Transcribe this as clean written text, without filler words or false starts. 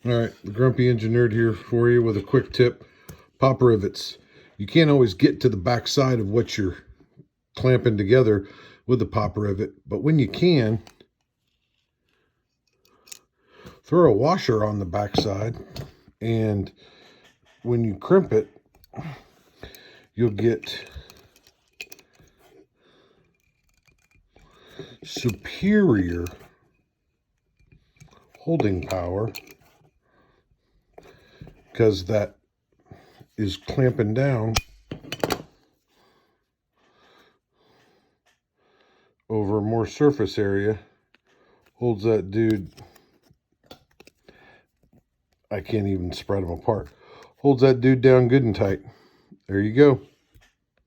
All right, the Grumpy Engineered here for you with a quick tip. Pop rivets. You can't always get to the back side of what you're clamping together with the pop rivet, but when you can, throw a washer on the back side, and when you crimp it, you'll get superior holding power because that is clamping down over more surface area. Holds that dude, I can't even spread them apart. Holds that dude down good and tight. There you go.